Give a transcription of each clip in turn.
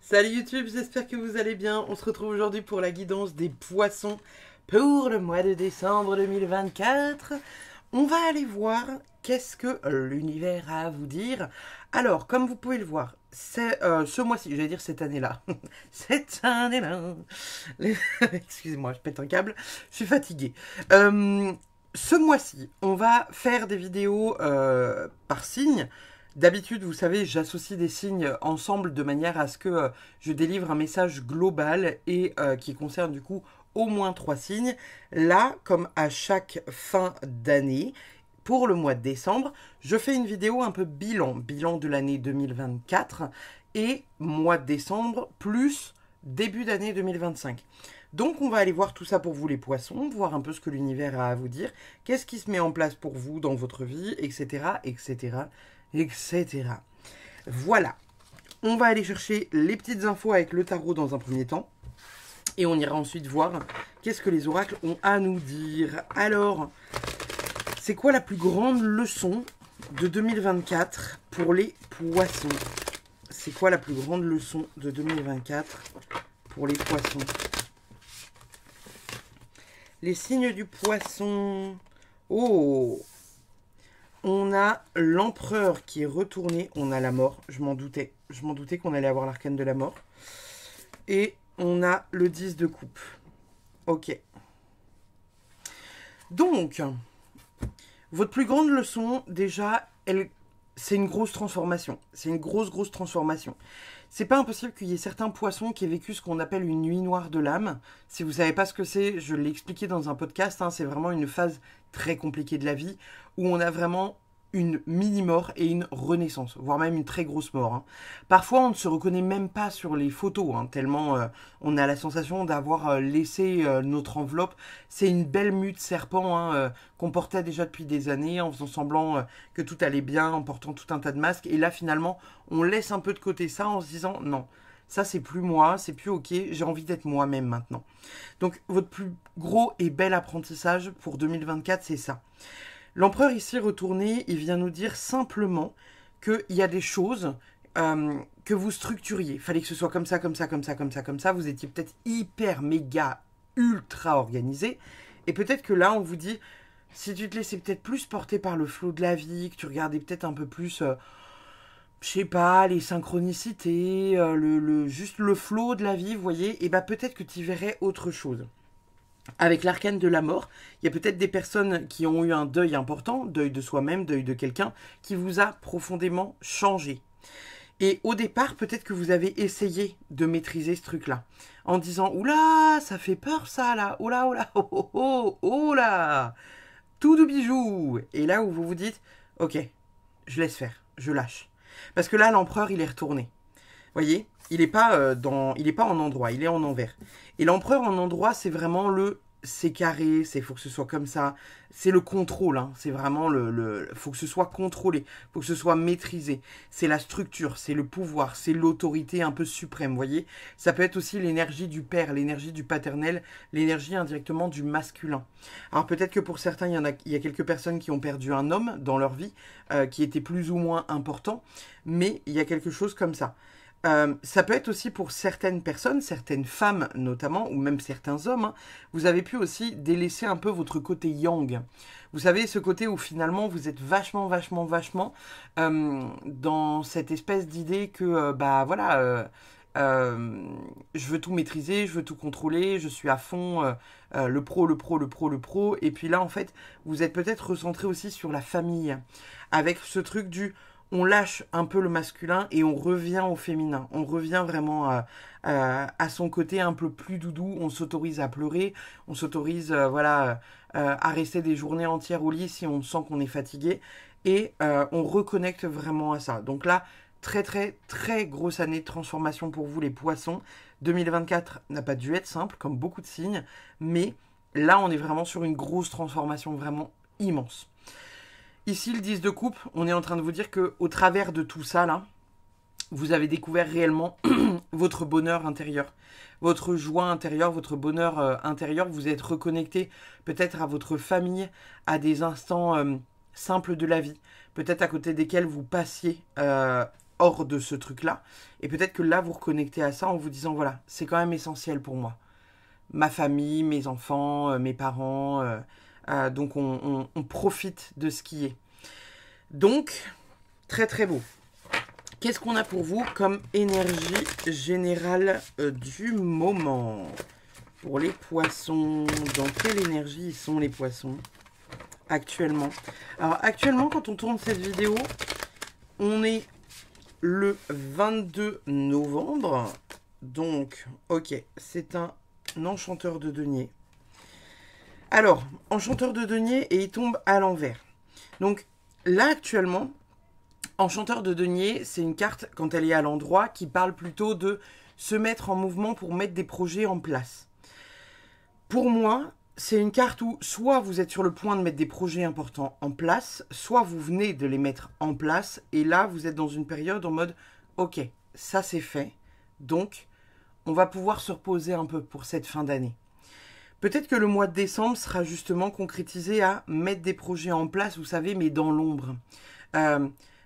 Salut YouTube, j'espère que vous allez bien. On se retrouve aujourd'hui pour la guidance des poissons pour le mois de décembre 2024. On va aller voir qu'est-ce que l'univers a à vous dire. Alors, comme vous pouvez le voir, c'est ce mois-ci, j'allais dire cette année-là. Cette année-là. Excusez-moi, je pète un câble, je suis fatiguée. Ce mois-ci, on va faire des vidéos par signe. D'habitude, vous savez, j'associe des signes ensemble de manière à ce que je délivre un message global et qui concerne du coup au moins 3 signes. Là, comme à chaque fin d'année, pour le mois de décembre, je fais une vidéo un peu bilan de l'année 2024 et mois de décembre plus début d'année 2025. Donc on va aller voir tout ça pour vous les poissons, voir un peu ce que l'univers a à vous dire, qu'est-ce qui se met en place pour vous dans votre vie, etc., etc., etc. Voilà. On va aller chercher les petites infos avec le tarot dans un premier temps. Et on ira ensuite voir qu'est-ce que les oracles ont à nous dire. Alors, c'est quoi la plus grande leçon de 2024 pour les poissons? C'est quoi la plus grande leçon de 2024 pour les poissons? Les signes du poisson. Oh! On a l'empereur qui est retourné, on a la mort, je m'en doutais qu'on allait avoir l'arcane de la mort. Et on a le 10 de coupe. Ok. Donc, votre plus grande leçon, déjà, c'est une grosse transformation. C'est une grosse transformation. C'est pas impossible qu'il y ait certains poissons qui aient vécu ce qu'on appelle une nuit noire de l'âme. Si vous savez pas ce que c'est, je l'ai expliqué dans un podcast, hein, c'est vraiment une phase très compliquée de la vie où on a vraiment une mini-mort et une renaissance, voire même une très grosse mort. Hein. Parfois, on ne se reconnaît même pas sur les photos, hein, tellement on a la sensation d'avoir laissé notre enveloppe. C'est une belle mue de serpent hein, qu'on portait déjà depuis des années, en faisant semblant que tout allait bien, en portant tout un tas de masques. Et là, finalement, on laisse un peu de côté ça en se disant, non, ça c'est plus moi, c'est plus ok, j'ai envie d'être moi-même maintenant. Donc, votre plus gros et bel apprentissage pour 2024, c'est ça. L'empereur ici retourné, il vient nous dire simplement qu'il y a des choses que vous structuriez. Il fallait que ce soit comme ça, comme ça, comme ça, comme ça, comme ça. Vous étiez peut-être hyper, méga, ultra organisé. Et peut-être que là, on vous dit, si tu te laissais peut-être plus porter par le flot de la vie, que tu regardais peut-être un peu plus, je sais pas, les synchronicités, juste le flot de la vie, vous voyez, et bah peut-être que tu verrais autre chose. Avec l'arcane de la mort, il y a peut-être des personnes qui ont eu un deuil important, deuil de soi-même, deuil de quelqu'un, qui vous a profondément changé. Et au départ, peut-être que vous avez essayé de maîtriser ce truc-là, en disant « Oula, ça fait peur ça là, oula, oula, oh, oh, oh, oh là, tout de bijoux !» Et là où vous vous dites « Ok, je laisse faire, je lâche. » Parce que là, l'empereur, il est retourné. Voyez, il n'est pas, en endroit, il est en envers. Et l'empereur en endroit, c'est vraiment c'est carré, il faut que ce soit comme ça. C'est le contrôle, hein, c'est vraiment faut que ce soit contrôlé, faut que ce soit maîtrisé. C'est la structure, c'est le pouvoir, c'est l'autorité un peu suprême, voyez. Ça peut être aussi l'énergie du père, l'énergie du paternel, l'énergie indirectement du masculin. Alors peut-être que pour certains, il y a quelques personnes qui ont perdu un homme dans leur vie, qui était plus ou moins important, mais il y a quelque chose comme ça. Ça peut être aussi pour certaines personnes, certaines femmes notamment, ou même certains hommes, hein, vous avez pu aussi délaisser un peu votre côté yang. Vous savez, ce côté où finalement vous êtes vachement dans cette espèce d'idée que, bah voilà, je veux tout maîtriser, je veux tout contrôler, je suis à fond, le pro, et puis là en fait, vous êtes peut-être recentré aussi sur la famille, avec ce truc on lâche un peu le masculin et on revient au féminin. On revient vraiment à son côté un peu plus doudou. On s'autorise à pleurer. On s'autorise à rester des journées entières au lit si on sent qu'on est fatigué. Et on reconnecte vraiment à ça. Donc là, très grosse année de transformation pour vous les poissons. 2024 n'a pas dû être simple, comme beaucoup de signes. Mais là, on est vraiment sur une grosse transformation vraiment immense. Ici, le 10 de coupe, on est en train de vous dire qu'au travers de tout ça, là, vous avez découvert réellement votre bonheur intérieur, votre joie intérieure, votre bonheur intérieur. Vous êtes reconnecté peut-être à votre famille, à des instants simples de la vie, peut-être à côté desquels vous passiez hors de ce truc-là. Et peut-être que là, vous reconnectez à ça en vous disant, voilà, c'est quand même essentiel pour moi. Ma famille, mes enfants, mes parents. Donc, on profite de ce qui est. Donc, très très beau. Qu'est-ce qu'on a pour vous comme énergie générale du moment? Pour les poissons, dans quelle énergie sont les poissons actuellement? Alors actuellement, quand on tourne cette vidéo, on est le 22 novembre. Donc, ok, c'est un enchanteur de denier. Alors, enchanteur de denier et il tombe à l'envers. Donc là actuellement, enchanteur de denier, c'est une carte, quand elle est à l'endroit, qui parle plutôt de se mettre en mouvement pour mettre des projets en place. Pour moi, c'est une carte où soit vous êtes sur le point de mettre des projets importants en place, soit vous venez de les mettre en place, et là, vous êtes dans une période en mode « Ok, ça c'est fait, donc on va pouvoir se reposer un peu pour cette fin d'année. » Peut-être que le mois de décembre sera justement concrétisé à mettre des projets en place, vous savez, mais dans l'ombre.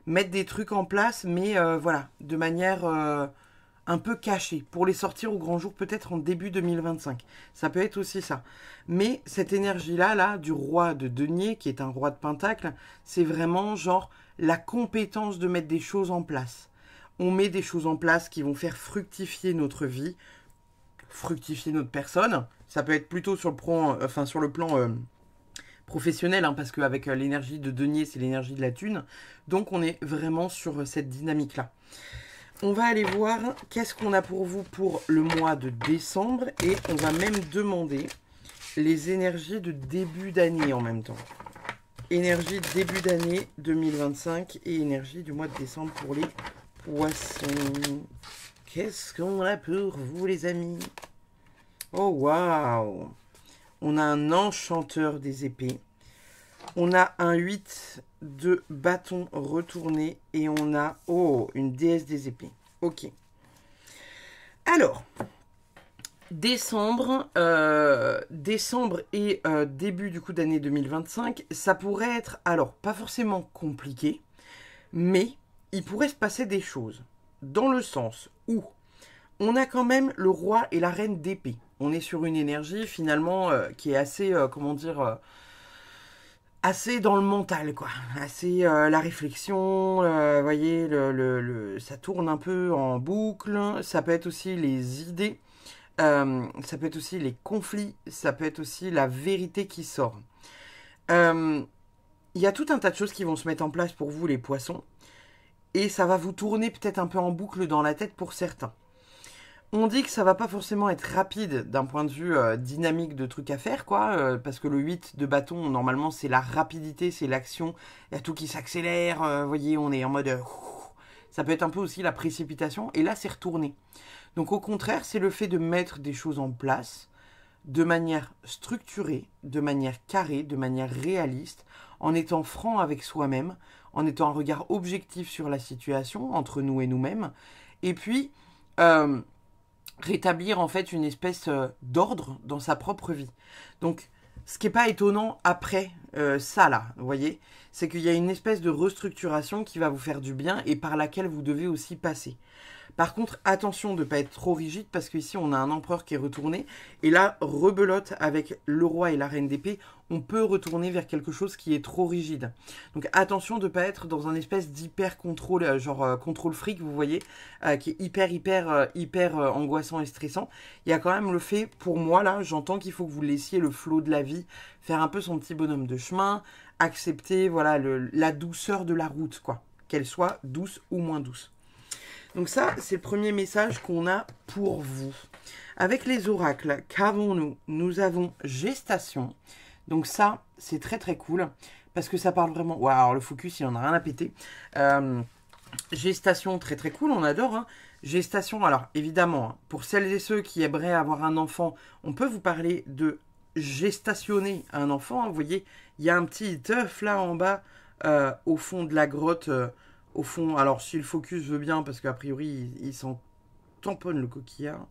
Mettre des trucs en place, mais voilà, de manière un peu cachée, pour les sortir au grand jour, peut-être en début 2025. Ça peut être aussi ça. Mais cette énergie-là, là, du roi de denier, qui est un roi de pentacle, c'est vraiment genre la compétence de mettre des choses en place. On met des choses en place qui vont faire fructifier notre vie, fructifier notre personne. Ça peut être plutôt sur le plan professionnel, hein, parce qu'avec l'énergie de denier, c'est l'énergie de la thune. Donc on est vraiment sur cette dynamique-là. On va aller voir qu'est-ce qu'on a pour vous pour le mois de décembre. Et on va même demander les énergies de début d'année en même temps. Énergie début d'année 2025 et énergie du mois de décembre pour les poissons. Qu'est-ce qu'on a pour vous les amis? Oh waouh! On a un enchanteur des épées. On a un 8 de bâton retourné. Et on a, oh, une déesse des épées. Ok. Alors, décembre et début du coup d'année 2025, ça pourrait être, alors, pas forcément compliqué, mais il pourrait se passer des choses. Dans le sens où on a quand même le roi et la reine d'épée. On est sur une énergie finalement qui est assez, assez dans le mental, quoi. Assez la réflexion, vous voyez, ça tourne un peu en boucle. Ça peut être aussi les idées, ça peut être aussi les conflits, ça peut être aussi la vérité qui sort. Il y a tout un tas de choses qui vont se mettre en place pour vous, les poissons. Et ça va vous tourner peut-être un peu en boucle dans la tête pour certains. On dit que ça va pas forcément être rapide d'un point de vue dynamique de trucs à faire, quoi. Parce que le 8 de bâton, normalement, c'est la rapidité, c'est l'action. Il y a tout qui s'accélère. Vous voyez, on est en mode... ça peut être un peu aussi la précipitation. Et là, c'est retourné. Donc, au contraire, c'est le fait de mettre des choses en place de manière structurée, de manière carrée, de manière réaliste, en étant franc avec soi-même, en étant un regard objectif sur la situation, entre nous et nous-mêmes. Et puis... rétablir en fait une espèce d'ordre dans sa propre vie. Donc, ce qui n'est pas étonnant après ça là, vous voyez, c'est qu'il y a une espèce de restructuration qui va vous faire du bien et par laquelle vous devez aussi passer. Par contre, attention de ne pas être trop rigide parce qu'ici on a un empereur qui est retourné et là, rebelote avec le roi et la reine d'épée, on peut retourner vers quelque chose qui est trop rigide. Donc attention de ne pas être dans un espèce d'hyper contrôle, genre contrôle fric, vous voyez, qui est hyper angoissant et stressant. Il y a quand même le fait, pour moi là, j'entends qu'il faut que vous laissiez le flot de la vie, faire un peu son petit bonhomme de chemin, accepter voilà la douceur de la route, quoi, qu'elle soit douce ou moins douce. Donc ça, c'est le premier message qu'on a pour vous. Avec les oracles, qu'avons-nous? Nous avons gestation. Donc ça, c'est très très cool. Parce que ça parle vraiment... Waouh, le focus, il en a rien à péter. Gestation, très très cool, on adore. Hein. Gestation, alors évidemment, hein, pour celles et ceux qui aimeraient avoir un enfant, on peut vous parler de gestationner un enfant. Hein. Vous voyez, il y a un petit œuf là en bas, au fond de la grotte... au fond, alors si le focus veut bien, parce qu'a priori, il s'en tamponne le coquillard.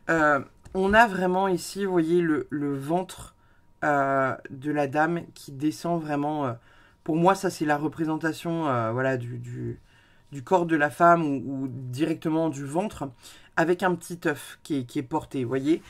On a vraiment ici, vous voyez, le ventre de la dame qui descend vraiment. Pour moi, ça, c'est la représentation voilà, du corps de la femme ou directement du ventre, avec un petit œuf qui est porté, vous voyez.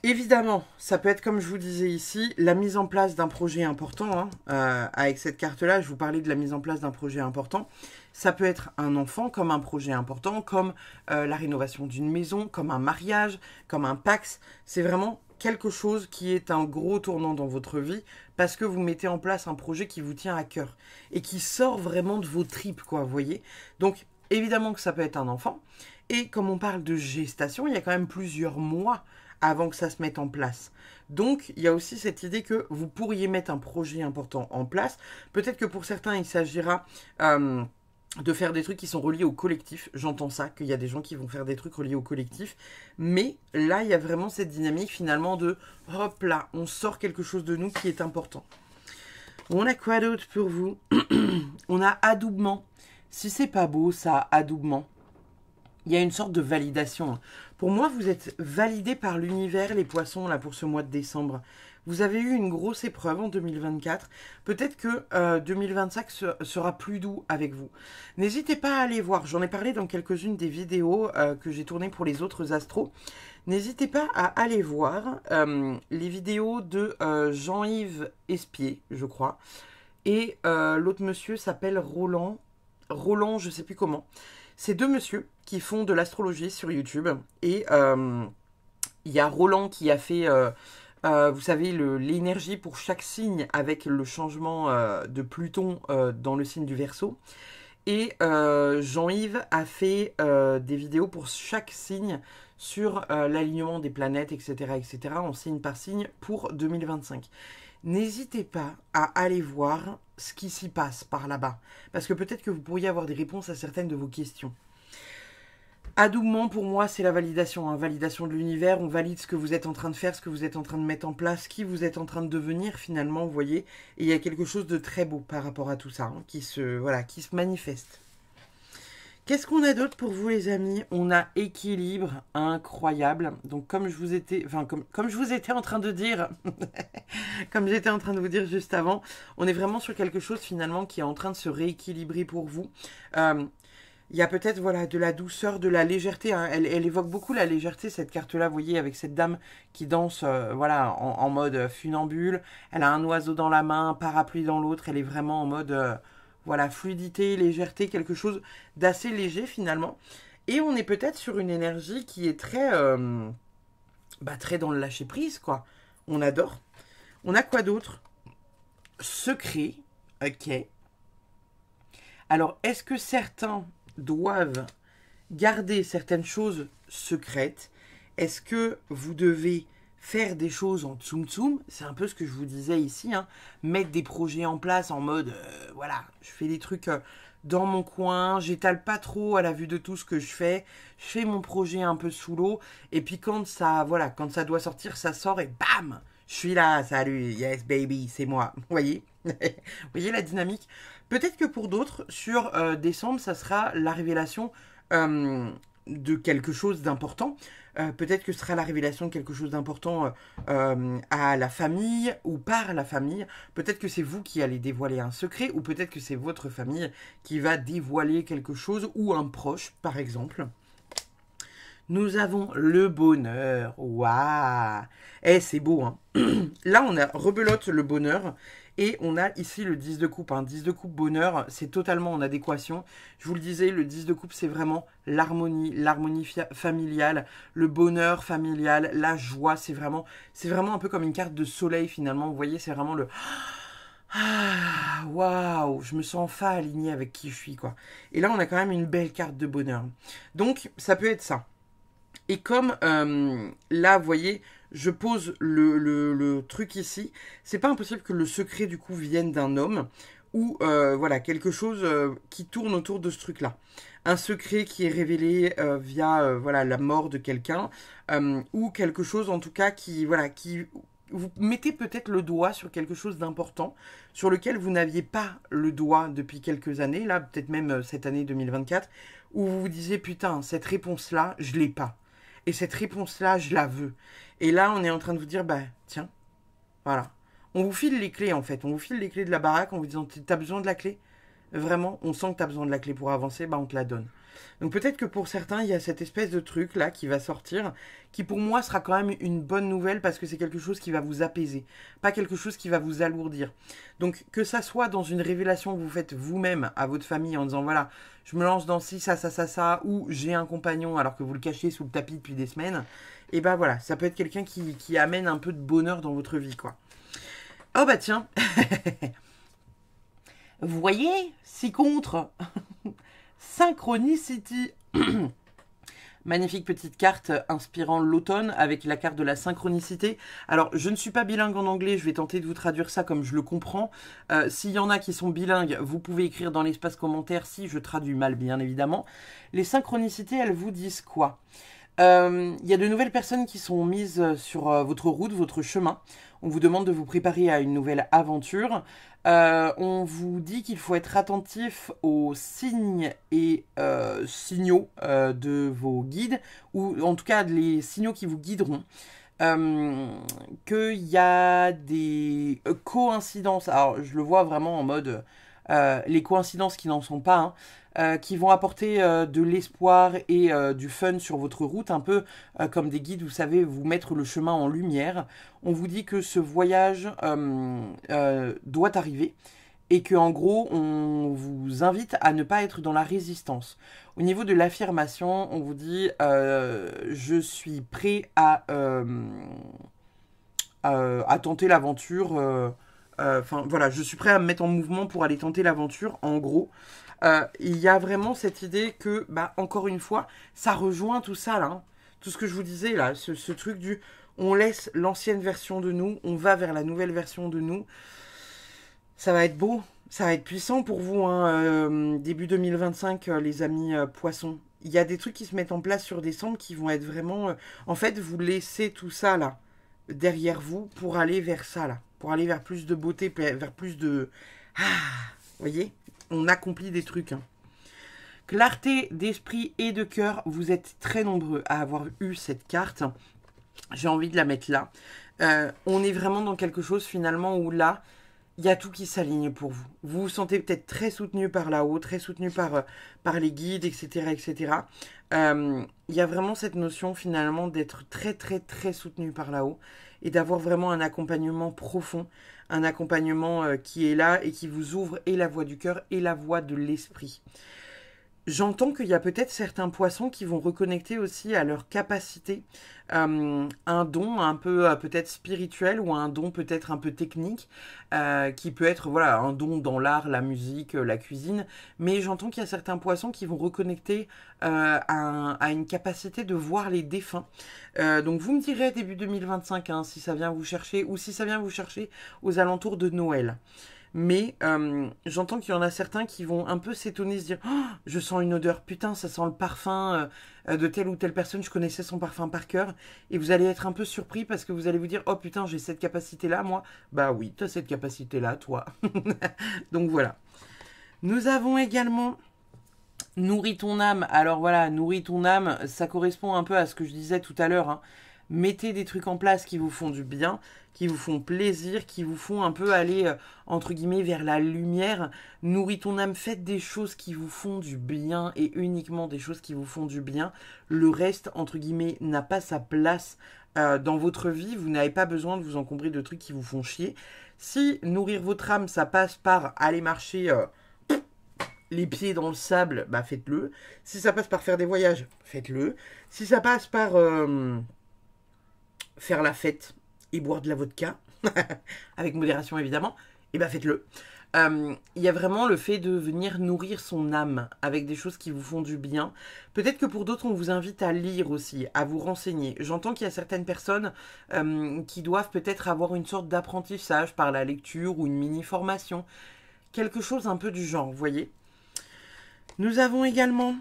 Évidemment, ça peut être, comme je vous disais ici, la mise en place d'un projet important. Hein. Avec cette carte-là, je vous parlais de la mise en place d'un projet important. Ça peut être un enfant comme un projet important, comme la rénovation d'une maison, comme un mariage, comme un Pacs. C'est vraiment quelque chose qui est un gros tournant dans votre vie parce que vous mettez en place un projet qui vous tient à cœur et qui sort vraiment de vos tripes, quoi, vous voyez. Donc, évidemment que ça peut être un enfant. Et comme on parle de gestation, il y a quand même plusieurs mois avant que ça se mette en place. Donc, il y a aussi cette idée que vous pourriez mettre un projet important en place. Peut-être que pour certains, il s'agira de faire des trucs qui sont reliés au collectif. J'entends ça, qu'il y a des gens qui vont faire des trucs reliés au collectif. Mais là, il y a vraiment cette dynamique finalement de hop là, on sort quelque chose de nous qui est important. On a quoi d'autre pour vous? On a adoubement. Si c'est pas beau, ça, adoubement. Il y a une sorte de validation. Pour moi, vous êtes validé par l'univers, les poissons, là, pour ce mois de décembre. Vous avez eu une grosse épreuve en 2024. Peut-être que 2025 sera plus doux avec vous. N'hésitez pas à aller voir. J'en ai parlé dans quelques-unes des vidéos que j'ai tournées pour les autres astros. N'hésitez pas à aller voir les vidéos de Jean-Yves Espier, je crois. Et l'autre monsieur s'appelle Roland. Roland, je sais plus comment. C'est deux messieurs qui font de l'astrologie sur YouTube. Et il y a Roland qui a fait, vous savez, l'énergie pour chaque signe avec le changement de Pluton dans le signe du Verseau. Et Jean-Yves a fait des vidéos pour chaque signe sur l'alignement des planètes, etc., en signe par signe pour 2025. N'hésitez pas à aller voir ce qui s'y passe par là-bas. Parce que peut-être que vous pourriez avoir des réponses à certaines de vos questions. Adoubement, pour moi, c'est la validation. Hein. Validation de l'univers. On valide ce que vous êtes en train de faire, ce que vous êtes en train de mettre en place, qui vous êtes en train de devenir, finalement, vous voyez. Et il y a quelque chose de très beau par rapport à tout ça, hein, qui se manifeste. Qu'est-ce qu'on a d'autre pour vous, les amis? On a équilibre incroyable. Donc, comme je vous étais en train de dire, comme j'étais en train de vous dire juste avant, on est vraiment sur quelque chose, finalement, qui est en train de se rééquilibrer pour vous. Il y a peut-être de la douceur, de la légèreté. Hein. Elle évoque beaucoup la légèreté, cette carte-là, vous voyez, avec cette dame qui danse en mode funambule. Elle a un oiseau dans la main, un parapluie dans l'autre. Elle est vraiment en mode... fluidité, légèreté, quelque chose d'assez léger finalement. Et on est peut-être sur une énergie qui est très dans le lâcher-prise, quoi. On adore. On a quoi d'autre? Secret. Ok. Alors, est-ce que certains doivent garder certaines choses secrètes? Est-ce que vous devez faire des choses en tsum tsum? C'est un peu ce que je vous disais ici, hein. Mettre des projets en place en mode, je fais des trucs dans mon coin, j'étale pas trop à la vue de tout ce que je fais mon projet un peu sous l'eau, et puis quand ça doit sortir, ça sort et bam, je suis là, salut, yes baby, c'est moi, vous voyez? Vous voyez la dynamique? Peut-être que pour d'autres, sur décembre, ça sera la révélation de quelque chose d'important. Peut-être que ce sera la révélation de quelque chose d'important à la famille ou par la famille. Peut-être que c'est vous qui allez dévoiler un secret, ou peut-être que c'est votre famille qui va dévoiler quelque chose, ou un proche, par exemple. Nous avons le bonheur. Waouh! C'est beau, hein. Là, on a rebelote le bonheur. Et on a ici le 10 de coupe. 10 de coupe bonheur, c'est totalement en adéquation. Je vous le disais, le 10 de coupe, c'est vraiment l'harmonie familiale, le bonheur familial, la joie. C'est vraiment un peu comme une carte de soleil finalement. Vous voyez, c'est vraiment le... Ah, waouh, je me sens enfin aligné avec qui je suis, quoi. Et là, on a quand même une belle carte de bonheur. Donc, ça peut être ça. Et comme là, vous voyez, je pose le truc ici, c'est pas impossible que le secret du coup vienne d'un homme ou quelque chose qui tourne autour de ce truc-là. Un secret qui est révélé via la mort de quelqu'un ou quelque chose en tout cas qui vous mettez peut-être le doigt sur quelque chose d'important sur lequel vous n'aviez pas le doigt depuis quelques années, là peut-être même cette année 2024, où vous vous disiez putain, cette réponse-là, je l'ai pas. Et cette réponse-là, je la veux. Et là, on est en train de vous dire, tiens, voilà. On vous file les clés, en fait. On vous file les clés de la baraque en vous disant, t'as besoin de la clé? vraiment, on sent que tu as besoin de la clé pour avancer, bah on te la donne. Donc peut-être que pour certains, il y a cette espèce de truc là qui va sortir, qui pour moi sera quand même une bonne nouvelle parce que c'est quelque chose qui va vous apaiser, pas quelque chose qui va vous alourdir. Donc que ça soit dans une révélation que vous faites vous-même à votre famille en disant voilà, je me lance dans ci, ça, ou j'ai un compagnon alors que vous le cachez sous le tapis depuis des semaines, et bah voilà, ça peut être quelqu'un qui amène un peu de bonheur dans votre vie quoi. Oh bah tiens, vous voyez, si contre Synchronicity. Magnifique petite carte inspirant l'automne avec la carte de la synchronicité. Alors, je ne suis pas bilingue en anglais, je vais tenter de vous traduire ça comme je le comprends. S'il y en a qui sont bilingues, vous pouvez écrire dans l'espace commentaire si je traduis mal, bien évidemment. Les synchronicités, elles vous disent quoi ? Y a de nouvelles personnes qui sont mises sur votre route, votre chemin. On vous demande de vous préparer à une nouvelle aventure. On vous dit qu'il faut être attentif aux signes et signaux de vos guides, ou en tout cas les signaux qui vous guideront. Qu'il y a des coïncidences, alors je le vois vraiment en mode les coïncidences qui n'en sont pas, qui vont apporter de l'espoir et du fun sur votre route, un peu comme des guides, vous savez, vous mettre le chemin en lumière. On vous dit que ce voyage doit arriver et que en gros, on vous invite à ne pas être dans la résistance. Au niveau de l'affirmation, on vous dit je suis prêt à tenter l'aventure. Enfin voilà, je suis prêt à me mettre en mouvement pour aller tenter l'aventure, en gros. Il y a vraiment cette idée que, bah, encore une fois, ça rejoint tout ça là. Hein. Tout ce que je vous disais là, ce truc du on laisse l'ancienne version de nous, on va vers la nouvelle version de nous. Ça va être beau, ça va être puissant pour vous, hein, début 2025, les amis poissons. Il y a des trucs qui se mettent en place sur décembre qui vont être vraiment... en fait, vous laissez tout ça là, derrière vous, pour aller vers ça là. Pour aller vers plus de beauté, vers plus de... Ah, vous voyez ? On accomplit des trucs. Hein. Clarté d'esprit et de cœur, vous êtes très nombreux à avoir eu cette carte. J'ai envie de la mettre là. On est vraiment dans quelque chose finalement où là, il y a tout qui s'aligne pour vous. Vous vous sentez peut-être très soutenu par là-haut, très soutenu par les guides, etc. etc. Il y a vraiment cette notion finalement d'être très très très soutenu par là-haut et d'avoir vraiment un accompagnement profond, un accompagnement qui est là et qui vous ouvre et la voie du cœur et la voie de l'esprit. J'entends qu'il y a peut-être certains poissons qui vont reconnecter aussi à leur capacité, un don un peu peut-être spirituel ou un don peut-être un peu technique, qui peut être voilà un don dans l'art, la musique, la cuisine. Mais j'entends qu'il y a certains poissons qui vont reconnecter à une capacité de voir les défunts. Donc vous me direz début 2025 hein, si ça vient vous chercher ou si ça vient vous chercher aux alentours de Noël. Mais j'entends qu'il y en a certains qui vont un peu s'étonner, se dire oh, je sens une odeur, putain, ça sent le parfum de telle ou telle personne, je connaissais son parfum par cœur. Et vous allez être un peu surpris parce que vous allez vous dire oh putain, j'ai cette capacité-là, moi. Bah oui, t'as cette capacité-là, toi. Donc voilà. Nous avons également nourri ton âme. Alors voilà, nourri ton âme, ça correspond un peu à ce que je disais tout à l'heure. Hein. Mettez des trucs en place qui vous font du bien, qui vous font plaisir, qui vous font un peu aller, entre guillemets, vers la lumière. Nourris ton âme, faites des choses qui vous font du bien et uniquement des choses qui vous font du bien. Le reste, entre guillemets, n'a pas sa place dans votre vie. Vous n'avez pas besoin de vous encombrer de trucs qui vous font chier. Si nourrir votre âme, ça passe par aller marcher... les pieds dans le sable, bah faites-le. Si ça passe par faire des voyages, faites-le. Si ça passe par faire la fête et boire de la vodka, avec modération évidemment, et bah faites-le. Il y a vraiment le fait de venir nourrir son âme avec des choses qui vous font du bien. Peut-être que pour d'autres, on vous invite à lire aussi, à vous renseigner. J'entends qu'il y a certaines personnes qui doivent peut-être avoir une sorte d'apprentissage par la lecture ou une mini-formation. Quelque chose un peu du genre, vous voyez. Nous avons également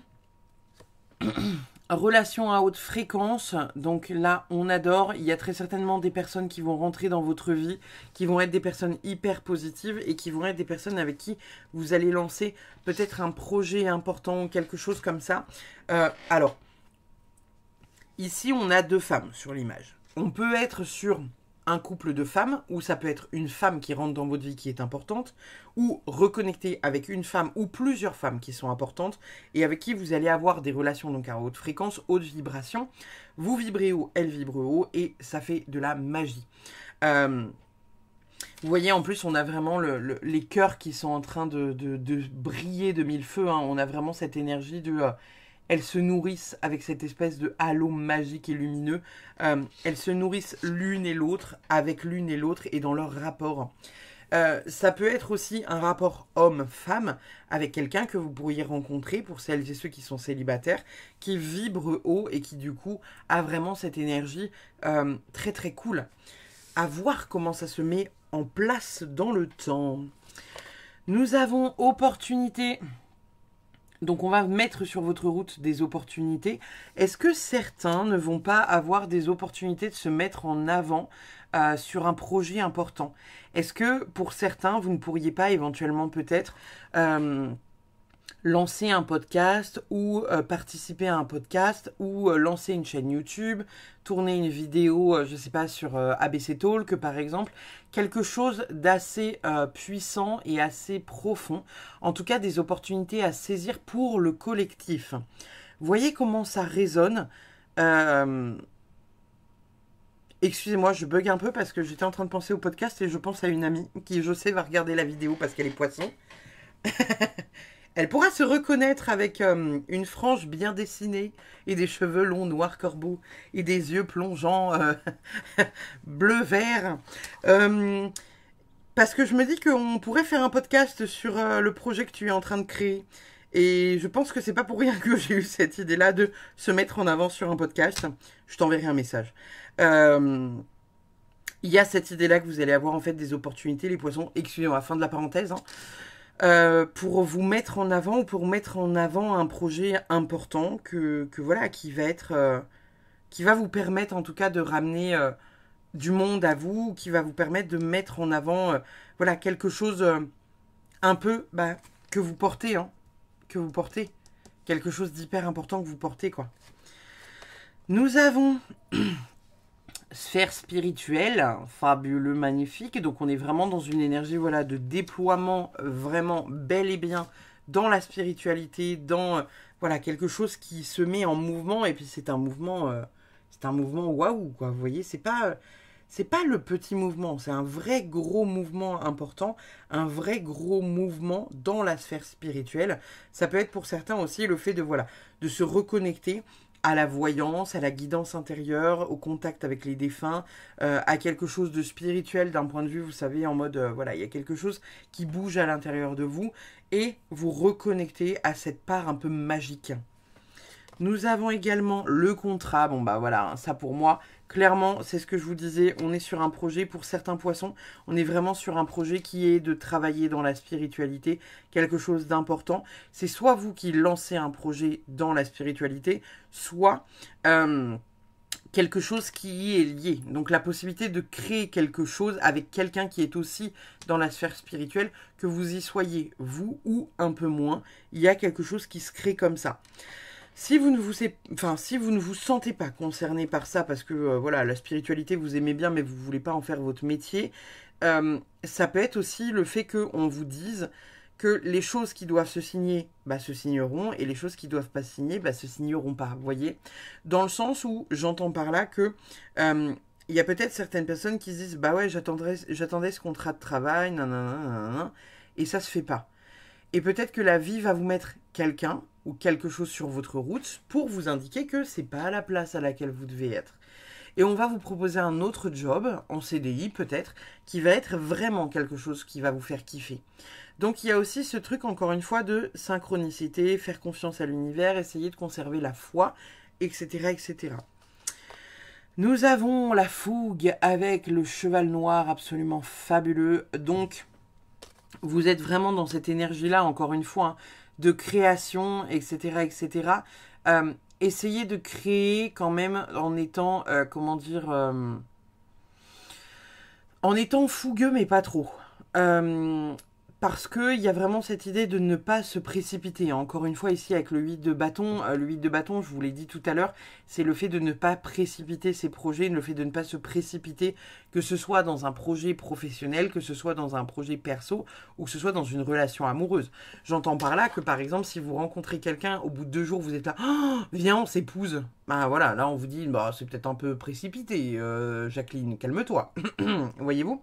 relation à haute fréquence. Donc là, on adore. Il y a très certainement des personnes qui vont rentrer dans votre vie, qui vont être des personnes hyper positives et qui vont être des personnes avec qui vous allez lancer peut-être un projet important ou quelque chose comme ça. Alors, ici, on a deux femmes sur l'image. On peut être sur un couple de femmes, ou ça peut être une femme qui rentre dans votre vie qui est importante, ou reconnecter avec une femme ou plusieurs femmes qui sont importantes et avec qui vous allez avoir des relations donc à haute fréquence, haute vibration. Vous vibrez haut, elle vibre haut et ça fait de la magie. Vous voyez, en plus, on a vraiment les cœurs qui sont en train de briller de mille feux. Hein. On a vraiment cette énergie de... elles se nourrissent avec cette espèce de halo magique et lumineux. Elles se nourrissent l'une et l'autre, avec l'une et l'autre et dans leur rapport. Ça peut être aussi un rapport homme-femme avec quelqu'un que vous pourriez rencontrer, pour celles et ceux qui sont célibataires, qui vibre haut et qui du coup a vraiment cette énergie très très cool. À voir comment ça se met en place dans le temps. Nous avons opportunité. Donc on va mettre sur votre route des opportunités. Est-ce que certains ne vont pas avoir des opportunités de se mettre en avant sur un projet important? Est-ce que pour certains, vous ne pourriez pas éventuellement peut-être lancer un podcast ou participer à un podcast ou lancer une chaîne YouTube, tourner une vidéo, je ne sais pas, sur ABC Talk par exemple, quelque chose d'assez puissant et assez profond, en tout cas des opportunités à saisir pour le collectif. Vous voyez comment ça résonne. Excusez-moi, je bug un peu parce que j'étais en train de penser au podcast et je pense à une amie qui, je sais, va regarder la vidéo parce qu'elle est poisson. Elle pourra se reconnaître avec une frange bien dessinée et des cheveux longs noirs corbeaux et des yeux plongeants bleu-vert. Parce que je me dis qu'on pourrait faire un podcast sur le projet que tu es en train de créer. Et je pense que c'est pas pour rien que j'ai eu cette idée-là de se mettre en avant sur un podcast. Je t'enverrai un message. Il y a cette idée-là que vous allez avoir en fait des opportunités, les poissons. Excusez-moi, fin de la parenthèse. Hein. Pour vous mettre en avant ou pour mettre en avant un projet important que voilà, qui va être qui va vous permettre en tout cas de ramener du monde à vous, qui va vous permettre de mettre en avant voilà, quelque chose un peu que vous portez, hein, que vous portez, quelque chose d'hyper important que vous portez, quoi. Nous avons sphère spirituelle, fabuleux, magnifique. Donc on est vraiment dans une énergie voilà, de déploiement vraiment bel et bien dans la spiritualité, dans voilà, quelque chose qui se met en mouvement. Et puis c'est un mouvement waouh, quoi. Vous voyez, c'est pas le petit mouvement, c'est un vrai gros mouvement important, un vrai gros mouvement dans la sphère spirituelle. Ça peut être pour certains aussi le fait de voilà, de se reconnecter à la voyance, à la guidance intérieure, au contact avec les défunts, à quelque chose de spirituel d'un point de vue, vous savez, en mode, voilà, il y a quelque chose qui bouge à l'intérieur de vous, et vous reconnectez à cette part un peu magique. Nous avons également le contrat, bon bah voilà, ça pour moi, clairement, c'est ce que je vous disais, on est sur un projet, pour certains poissons, on est vraiment sur un projet qui est de travailler dans la spiritualité, quelque chose d'important. C'est soit vous qui lancez un projet dans la spiritualité, soit quelque chose qui y est lié. Donc la possibilité de créer quelque chose avec quelqu'un qui est aussi dans la sphère spirituelle, que vous y soyez, vous ou un peu moins, il y a quelque chose qui se crée comme ça. Si vous ne vous sentez pas concerné par ça, parce que voilà, la spiritualité vous aimez bien, mais vous ne voulez pas en faire votre métier, ça peut être aussi le fait qu'on vous dise que les choses qui doivent se signer, se signeront, et les choses qui ne doivent pas se signer, se signeront pas. Vous voyez, dans le sens où j'entends par là que il y a peut-être certaines personnes qui se disent ouais, j'attendais ce contrat de travail, nanana, et ça se fait pas. Et peut-être que la vie va vous mettre quelqu'un ou quelque chose sur votre route pour vous indiquer que c'est pas la place à laquelle vous devez être. Et on va vous proposer un autre job, en CDI peut-être, qui va être vraiment quelque chose qui va vous faire kiffer. Donc il y a aussi ce truc, encore une fois, de synchronicité, faire confiance à l'univers, essayer de conserver la foi, etc., etc. Nous avons la fougue avec le cheval noir absolument fabuleux. Donc vous êtes vraiment dans cette énergie-là, encore une fois, hein, de création, etc., etc. Essayez de créer quand même en étant, en étant fougueux, mais pas trop. Parce qu'il y a vraiment cette idée de ne pas se précipiter. Encore une fois, ici, avec le 8 de bâton, je vous l'ai dit tout à l'heure, c'est le fait de ne pas précipiter ses projets, le fait de ne pas se précipiter, que ce soit dans un projet professionnel, que ce soit dans un projet perso ou que ce soit dans une relation amoureuse. J'entends par là que par exemple si vous rencontrez quelqu'un, au bout de 2 jours vous êtes là, oh, viens on s'épouse. Bah voilà, là on vous dit, bah c'est peut-être un peu précipité, Jacqueline, calme-toi. Voyez-vous?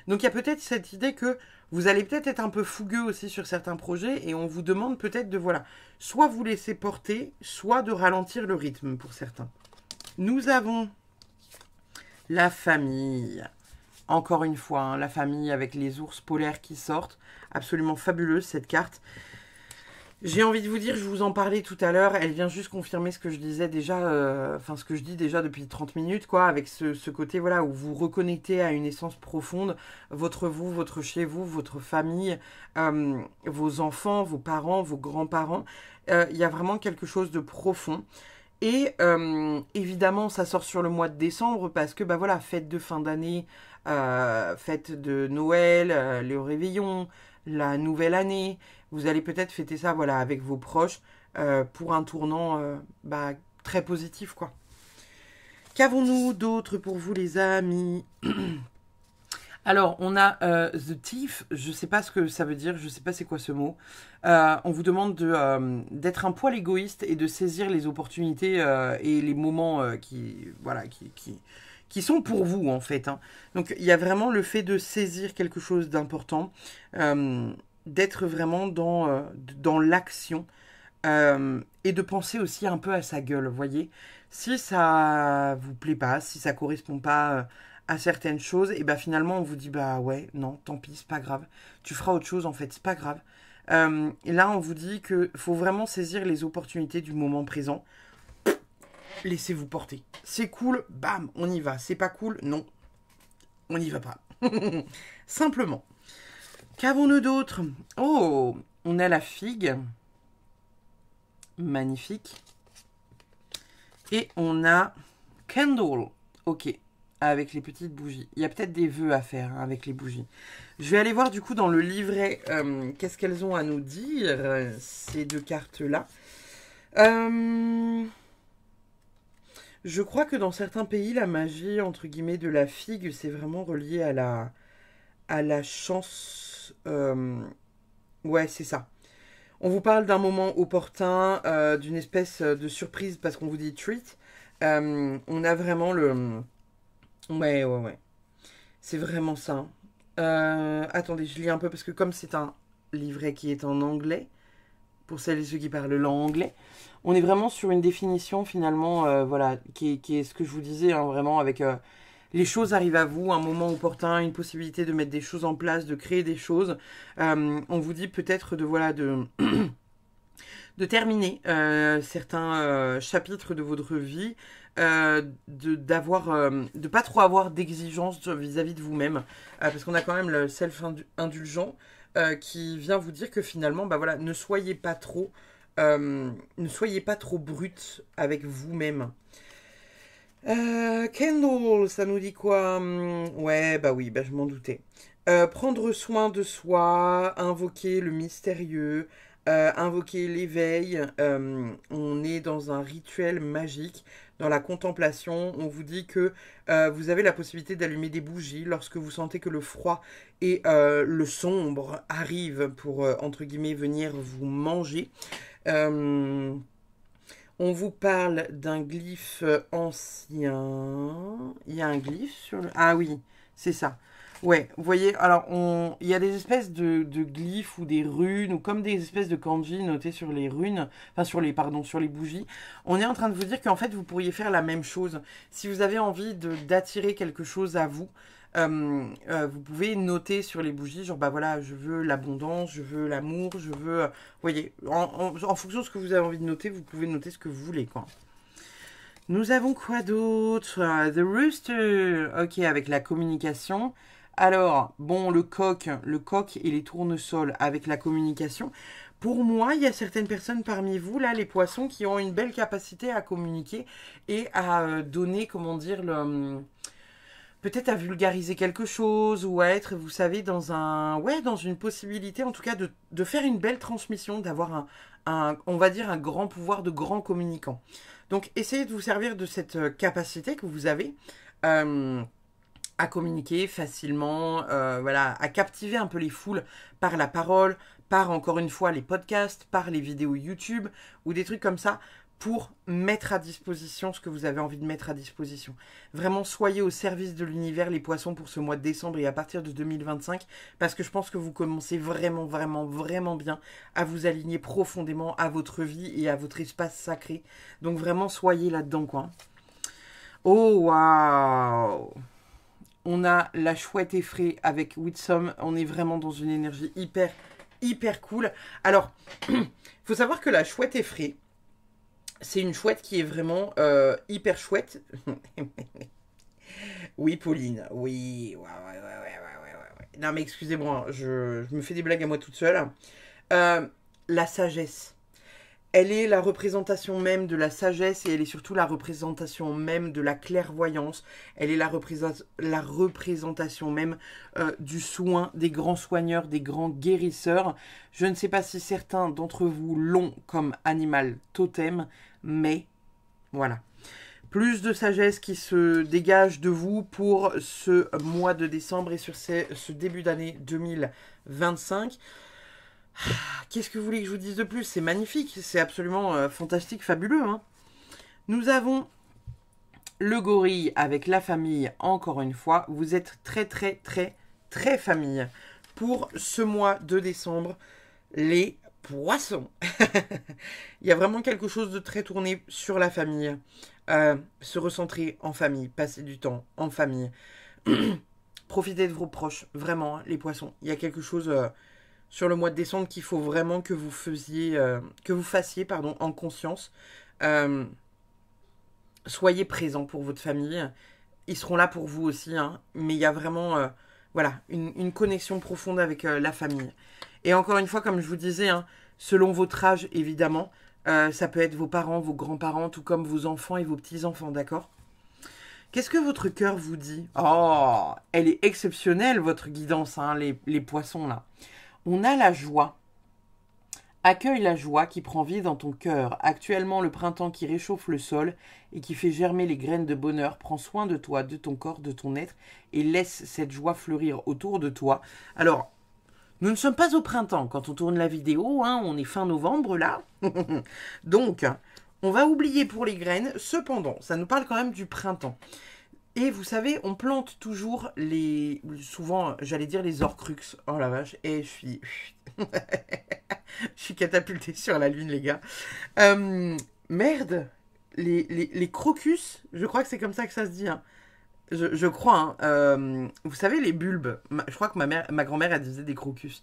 Donc il y a peut-être cette idée que vous allez peut-être être un peu fougueux aussi sur certains projets et on vous demande peut-être de, voilà, soit vous laisser porter, soit de ralentir le rythme pour certains. Nous avons la famille. Encore une fois, hein, la famille avec les ours polaires qui sortent. Absolument fabuleuse cette carte. J'ai envie de vous dire, je vous en parlais tout à l'heure, elle vient juste confirmer ce que je disais déjà, ce que je dis déjà depuis 30 minutes, quoi, avec ce côté, voilà, où vous reconnectez à une essence profonde, votre vous, votre chez vous, votre famille, vos enfants, vos parents, vos grands-parents. Il y a vraiment quelque chose de profond. Et évidemment, ça sort sur le mois de décembre parce que, bah voilà, fête de fin d'année, fête de Noël, le réveillon, la nouvelle année. Vous allez peut-être fêter ça, voilà, avec vos proches pour un tournant bah, très positif, quoi. Qu'avons-nous d'autre pour vous, les amis? Alors, on a The Thief, je ne sais pas ce que ça veut dire, je ne sais pas c'est quoi ce mot. On vous demande d'être un poil égoïste et de saisir les opportunités et les moments qui sont pour vous, en fait. Hein. Donc, il y a vraiment le fait de saisir quelque chose d'important, d'être vraiment dans l'action et de penser aussi un peu à sa gueule, vous voyez. Si ça vous plaît pas, si ça correspond pas... à certaines choses, et bah finalement on vous dit bah ouais, non, tant pis, c'est pas grave. Tu feras autre chose en fait, c'est pas grave. Et là on vous dit que faut vraiment saisir les opportunités du moment présent. Laissez-vous porter. C'est cool, bam, on y va. C'est pas cool, non, on n'y va pas. Simplement. Qu'avons-nous d'autre? Oh, on a la figue. Magnifique. Et on a Candle. Ok. Avec les petites bougies. Il y a peut-être des vœux à faire hein, avec les bougies. Je vais aller voir du coup dans le livret qu'est-ce qu'elles ont à nous dire, ces 2 cartes-là. Je crois que dans certains pays, la magie, entre guillemets, de la figue, c'est vraiment relié à la chance. Ouais, c'est ça. On vous parle d'un moment opportun, d'une espèce de surprise, parce qu'on vous dit treat. On a vraiment le... Ouais. C'est vraiment ça. Attendez, je lis un peu parce que comme c'est un livret qui est en anglais, pour celles et ceux qui parlent l'anglais, on est vraiment sur une définition finalement, voilà, qui est ce que je vous disais, hein, vraiment avec les choses arrivent à vous, un moment opportun, une possibilité de mettre des choses en place, de créer des choses. On vous dit peut-être de terminer certains chapitres de votre vie, de pas trop avoir d'exigences vis-à-vis de vous-même, parce qu'on a quand même le self-indulgent qui vient vous dire que finalement, bah voilà, ne soyez pas trop brut avec vous-même. Kendall, ça nous dit quoi? Ouais, bah oui, bah je m'en doutais. Prendre soin de soi, invoquer le mystérieux, invoquer l'éveil. On est dans un rituel magique, dans la contemplation. On vous dit que vous avez la possibilité d'allumer des bougies lorsque vous sentez que le froid et le sombre arrivent pour, entre guillemets, venir vous manger. On vous parle d'un glyphe ancien. Il y a un glyphe sur le... Ah oui, c'est ça. Ouais, vous voyez, alors il y a des espèces de glyphes ou des runes, ou comme des espèces de kanji notés sur les runes, enfin sur les bougies. On est en train de vous dire qu'en fait, vous pourriez faire la même chose. Si vous avez envie d'attirer quelque chose à vous, vous pouvez noter sur les bougies, genre bah voilà, je veux l'abondance, je veux l'amour, je veux... vous voyez, en fonction de ce que vous avez envie de noter, vous pouvez noter ce que vous voulez, quoi. Nous avons quoi d'autre? The Rooster, ok, avec la communication. Alors, bon, le coq et les tournesols avec la communication. Pour moi, il y a certaines personnes parmi vous, là, les poissons, qui ont une belle capacité à communiquer et à donner, comment dire, peut-être à vulgariser quelque chose ou à être, vous savez, dans une possibilité, en tout cas, de faire une belle transmission, d'avoir on va dire, un grand pouvoir de grand communicant. Donc, essayez de vous servir de cette capacité que vous avez. à communiquer facilement, voilà, à captiver un peu les foules par la parole, par encore une fois les podcasts, par les vidéos YouTube ou des trucs comme ça pour mettre à disposition ce que vous avez envie de mettre à disposition. Vraiment, soyez au service de l'univers, les poissons, pour ce mois de décembre et à partir de 2025, parce que je pense que vous commencez vraiment, vraiment, vraiment bien à vous aligner profondément à votre vie et à votre espace sacré. Donc vraiment, soyez là-dedans, quoi. Oh, waouh! On a la chouette effraie avec Whitsom. On est vraiment dans une énergie hyper, hyper cool. Alors, faut savoir que la chouette effraie, c'est une chouette qui est vraiment hyper chouette. Oui, Pauline. Oui. Ouais. Non, mais excusez-moi, je me fais des blagues à moi toute seule. La sagesse. Elle est la représentation même de la sagesse et elle est surtout la représentation même de la clairvoyance. Elle est la représentation même du soin, des grands soigneurs, des grands guérisseurs. Je ne sais pas si certains d'entre vous l'ont comme animal totem, mais voilà. Plus de sagesse qui se dégage de vous pour ce mois de décembre et sur ce début d'année 2025. Qu'est-ce que vous voulez que je vous dise de plus? C'est magnifique, c'est absolument fantastique, fabuleux. Hein. Nous avons le gorille avec la famille, encore une fois. Vous êtes très, très, très, très famille. Pour ce mois de décembre, les poissons. Il y a vraiment quelque chose de très tourné sur la famille. Se recentrer en famille, passer du temps en famille. Profitez de vos proches, vraiment, les poissons. Il y a quelque chose... sur le mois de décembre qu'il faut vraiment que vous fassiez en conscience. Soyez présents pour votre famille. Ils seront là pour vous aussi. Hein, mais il y a vraiment voilà, une connexion profonde avec la famille. Et encore une fois, comme je vous disais, hein, selon votre âge, évidemment, ça peut être vos parents, vos grands-parents, tout comme vos enfants et vos petits-enfants, d'accord ? Qu'est-ce que votre cœur vous dit ? Oh, elle est exceptionnelle, votre guidance, hein, les poissons, là. On a la joie. Accueille la joie qui prend vie dans ton cœur. Actuellement, le printemps qui réchauffe le sol et qui fait germer les graines de bonheur prend soin de toi, de ton corps, de ton être et laisse cette joie fleurir autour de toi. Alors, nous ne sommes pas au printemps quand on tourne la vidéo, hein, on est fin novembre là. Donc, on va oublier pour les graines. Cependant, ça nous parle quand même du printemps. Et vous savez, on plante toujours souvent, j'allais dire les horcruxes. Oh la vache, et je suis... je suis catapultée sur la lune, les gars. Merde, les crocus, je crois que c'est comme ça que ça se dit. Hein. Je crois, hein. Vous savez, les bulbes, je crois que ma grand-mère, elle disait des crocus.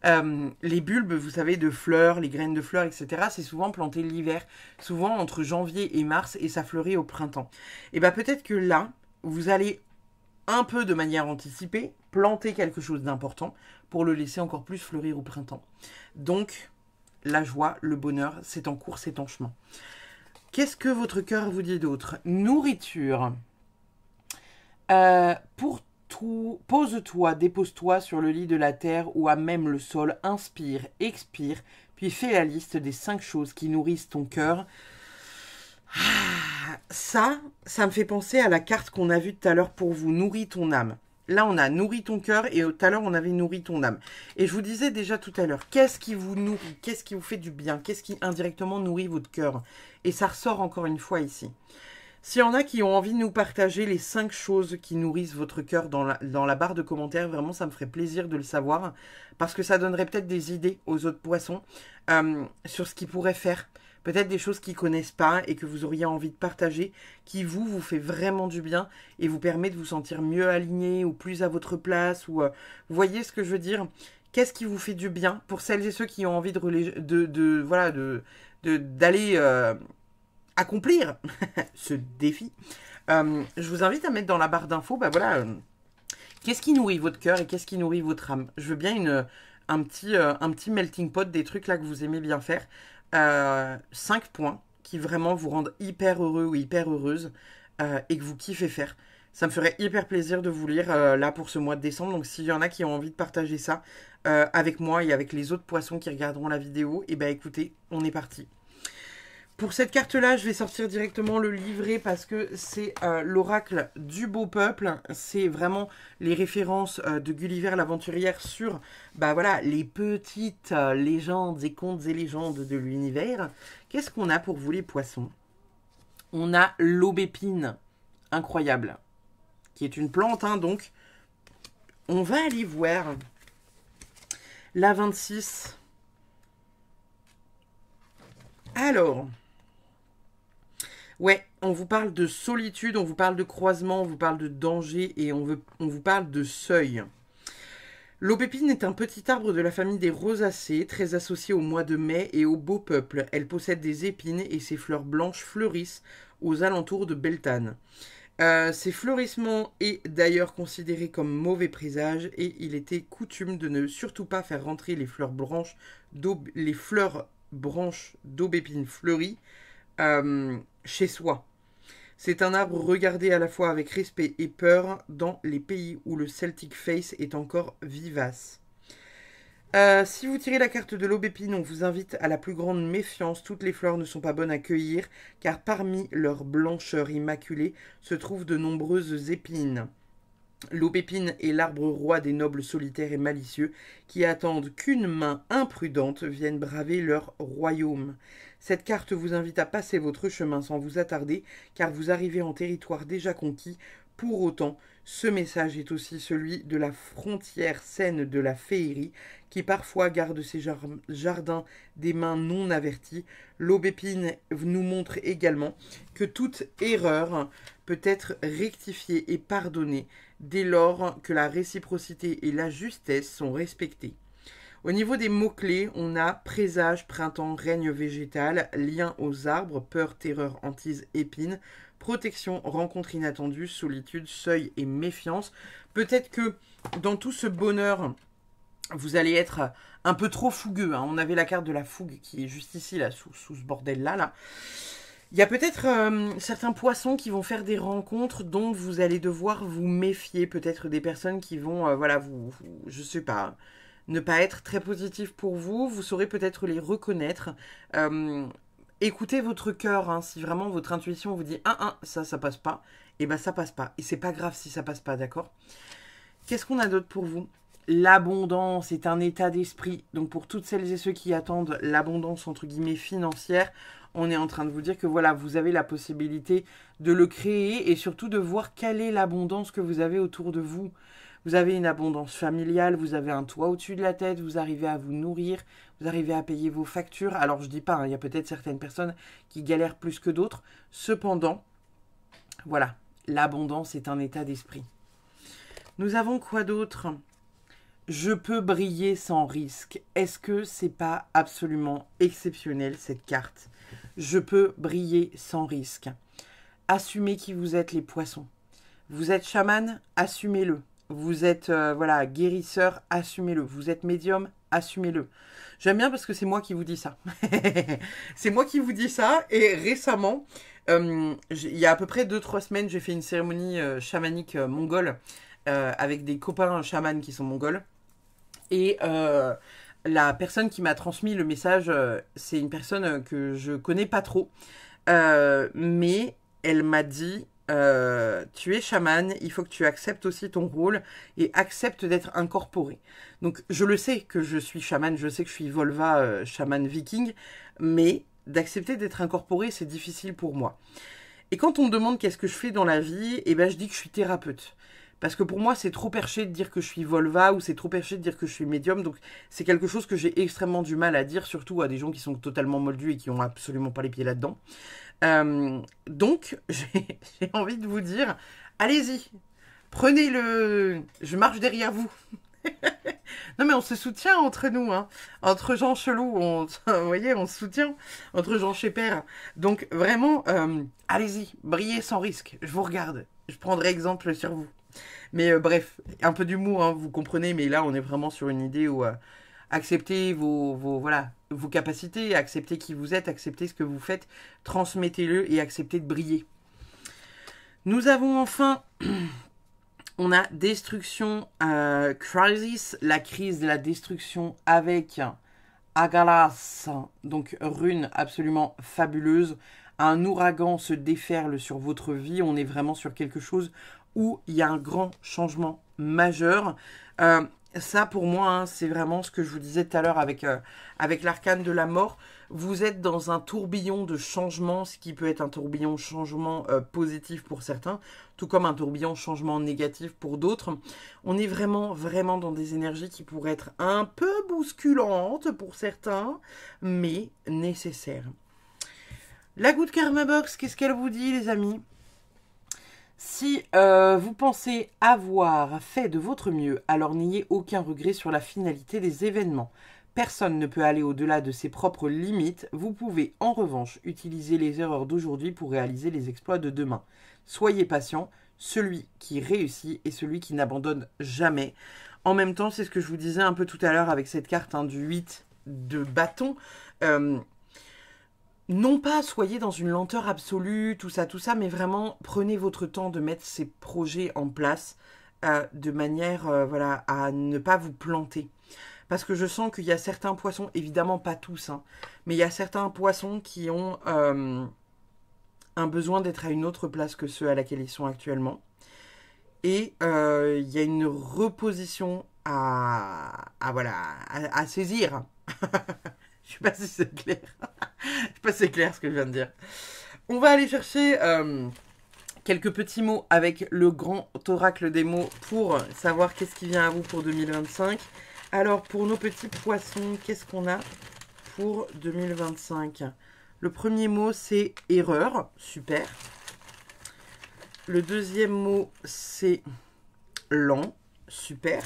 Les bulbes, vous savez, de fleurs, les graines de fleurs, etc., c'est souvent planté l'hiver, souvent entre janvier et mars, et ça fleurit au printemps. Et bien peut-être que là, vous allez un peu de manière anticipée planter quelque chose d'important pour le laisser encore plus fleurir au printemps. Donc, la joie, le bonheur, c'est en cours, c'est en chemin. Qu'est-ce que votre cœur vous dit d'autre? Nourriture. Pose-toi, dépose-toi sur le lit de la terre ou à même le sol, inspire, expire, puis fais la liste des 5 choses qui nourrissent ton cœur. Ça me fait penser à la carte qu'on a vue tout à l'heure pour vous, nourris ton âme. Là, on a nourri ton cœur et tout à l'heure, on avait nourri ton âme. Et je vous disais déjà tout à l'heure, qu'est-ce qui vous nourrit? Qu'est-ce qui vous fait du bien? Qu'est-ce qui indirectement nourrit votre cœur? Et ça ressort encore une fois ici. S'il y en a qui ont envie de nous partager les 5 choses qui nourrissent votre cœur dans la barre de commentaires, vraiment, ça me ferait plaisir de le savoir. Parce que ça donnerait peut-être des idées aux autres poissons sur ce qu'ils pourraient faire. Peut-être des choses qu'ils ne connaissent pas et que vous auriez envie de partager, qui vous fait vraiment du bien et vous permet de vous sentir mieux aligné ou plus à votre place. Ou, vous voyez ce que je veux dire? Qu'est-ce qui vous fait du bien pour celles et ceux qui ont envie d'aller accomplir ce défi? Je vous invite à mettre dans la barre d'infos, qu'est-ce qui nourrit votre cœur et qu'est-ce qui nourrit votre âme? Je veux bien un petit melting pot des trucs là que vous aimez bien faire. 5 points qui vraiment vous rendent hyper heureux ou hyper heureuse et que vous kiffez faire. Ça me ferait hyper plaisir de vous lire là pour ce mois de décembre. Donc s'il y en a qui ont envie de partager ça avec moi et avec les autres poissons qui regarderont la vidéo, et ben écoutez, on est parti. Pour cette carte-là, je vais sortir directement le livret parce que c'est l'oracle du beau peuple. C'est vraiment les références de Gulliver l'aventurière sur bah voilà, les petites légendes et contes et légendes de l'univers. Qu'est-ce qu'on a pour vous les poissons? On a l'aubépine, incroyable, qui est une plante, hein, donc on va aller voir la 26. Alors... ouais, on vous parle de solitude, on vous parle de croisement, on vous parle de danger et on vous parle de seuil. L'aubépine est un petit arbre de la famille des rosacées, très associé au mois de mai et au beau peuple. Elle possède des épines et ses fleurs blanches fleurissent aux alentours de Beltane. Ces fleurissements est d'ailleurs considéré comme mauvais présage et il était coutume de ne surtout pas faire rentrer les fleurs branches d'aubépine fleuries chez soi. C'est un arbre regardé à la fois avec respect et peur dans les pays où le Celtic Face est encore vivace. Si vous tirez la carte de l'aubépine, on vous invite à la plus grande méfiance. Toutes les fleurs ne sont pas bonnes à cueillir, car parmi leur blancheur immaculée se trouvent de nombreuses épines. L'aubépine est l'arbre roi des nobles solitaires et malicieux qui attendent qu'une main imprudente vienne braver leur royaume. Cette carte vous invite à passer votre chemin sans vous attarder, car vous arrivez en territoire déjà conquis. Pour autant, ce message est aussi celui de la frontière saine de la féerie, qui parfois garde ses jardins des mains non averties. L'aubépine nous montre également que toute erreur peut être rectifiée et pardonnée dès lors que la réciprocité et la justesse sont respectées. Au niveau des mots-clés, on a présage, printemps, règne végétal, lien aux arbres, peur, terreur, hantise, épine, protection, rencontre inattendue, solitude, seuil et méfiance. Peut-être que dans tout ce bonheur, vous allez être un peu trop fougueux. Hein. On avait la carte de la fougue qui est juste ici, là, sous ce bordel-là. Il y a peut-être certains poissons qui vont faire des rencontres dont vous allez devoir vous méfier. Peut-être des personnes qui vont, voilà, je sais pas, ne pas être très positifs pour vous. Vous saurez peut-être les reconnaître. Écoutez votre cœur, hein, si vraiment votre intuition vous dit ça passe pas, et ben ça passe pas. Et c'est pas grave si ça passe pas, d'accord? Qu'est-ce qu'on a d'autre pour vous? L'abondance est un état d'esprit. Donc pour toutes celles et ceux qui attendent l'abondance entre guillemets financière, on est en train de vous dire que voilà, vous avez la possibilité de le créer et surtout de voir quelle est l'abondance que vous avez autour de vous. Vous avez une abondance familiale, vous avez un toit au-dessus de la tête, vous arrivez à vous nourrir, vous arrivez à payer vos factures. Alors je dis pas, hein, il y a peut-être certaines personnes qui galèrent plus que d'autres. Cependant, voilà, l'abondance est un état d'esprit. Nous avons quoi d'autre? Je peux briller sans risque. Est-ce que c'est pas absolument exceptionnel cette carte? Je peux briller sans risque. Assumez qui vous êtes, les poissons. Vous êtes chaman, assumez-le. Vous êtes voilà, guérisseur, assumez-le. Vous êtes médium, assumez-le. J'aime bien parce que c'est moi qui vous dis ça. C'est moi qui vous dis ça. Et récemment, il y a à peu près 2-3 semaines, j'ai fait une cérémonie chamanique mongole avec des copains chamans qui sont mongols. Et la personne qui m'a transmis le message, c'est une personne que je connais pas trop. Mais elle m'a dit... tu es chaman, il faut que tu acceptes aussi ton rôle et acceptes d'être incorporé. Donc je le sais que je suis chaman, je sais que je suis Volva, chaman viking, mais d'accepter d'être incorporé, c'est difficile pour moi. Et quand on me demande qu'est-ce que je fais dans la vie, eh ben je dis que je suis thérapeute. Parce que pour moi, c'est trop perché de dire que je suis Volva ou c'est trop perché de dire que je suis médium. Donc, c'est quelque chose que j'ai extrêmement du mal à dire, surtout à des gens qui sont totalement moldus et qui n'ont absolument pas les pieds là-dedans. Donc, j'ai envie de vous dire, allez-y, prenez le... Je marche derrière vous. Non, mais on se soutient entre nous, hein. Entre gens chelous, vous voyez, on se soutient entre gens chez père. Donc, vraiment, allez-y, brillez sans risque. Je vous regarde. Je prendrai exemple sur vous. Mais bref, un peu d'humour, hein, vous comprenez, mais là, on est vraiment sur une idée où acceptez vos capacités, acceptez qui vous êtes, acceptez ce que vous faites, transmettez-le et acceptez de briller. Nous avons enfin, on a Destruction Crisis, la crise de la destruction avec Agalas, donc rune absolument fabuleuse. Un ouragan se déferle sur votre vie. On est vraiment sur quelque chose où il y a un grand changement majeur. Ça, pour moi, hein, c'est vraiment ce que je vous disais tout à l'heure avec l'arcane de la mort. Vous êtes dans un tourbillon de changement, ce qui peut être un tourbillon de changement positif pour certains, tout comme un tourbillon de changement négatif pour d'autres. On est vraiment, vraiment dans des énergies qui pourraient être un peu bousculantes pour certains, mais nécessaires. La Good Karma Box, qu'est-ce qu'elle vous dit, les amis ? Si vous pensez avoir fait de votre mieux, alors n'ayez aucun regret sur la finalité des événements. Personne ne peut aller au-delà de ses propres limites. Vous pouvez en revanche utiliser les erreurs d'aujourd'hui pour réaliser les exploits de demain. Soyez patient, celui qui réussit est celui qui n'abandonne jamais. En même temps, c'est ce que je vous disais un peu tout à l'heure avec cette carte hein, du 8 de bâton. Non pas soyez dans une lenteur absolue, tout ça, mais vraiment prenez votre temps de mettre ces projets en place de manière voilà, à ne pas vous planter. Parce que je sens qu'il y a certains poissons, évidemment pas tous, hein, mais il y a certains poissons qui ont un besoin d'être à une autre place que ceux à laquelle ils sont actuellement. Et il y a une reposition à saisir. Je sais pas si c'est clair. Je sais pas si c'est clair ce que je viens de dire. On va aller chercher quelques petits mots avec le grand oracle des mots pour savoir qu'est-ce qui vient à vous pour 2025. Alors, pour nos petits poissons, qu'est-ce qu'on a pour 2025 ? Le premier mot, c'est erreur. Super. Le deuxième mot, c'est lent. Super.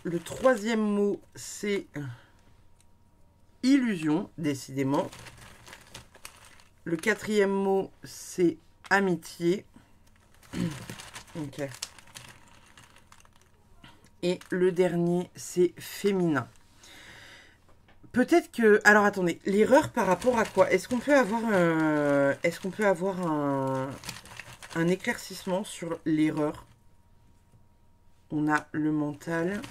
Le troisième mot, c'est illusion, décidément. Le quatrième mot, c'est amitié. Ok. Et le dernier, c'est féminin. Peut-être que... Alors, attendez. L'erreur par rapport à quoi? Est-ce qu'on peut avoir, un éclaircissement sur l'erreur? On a le mental.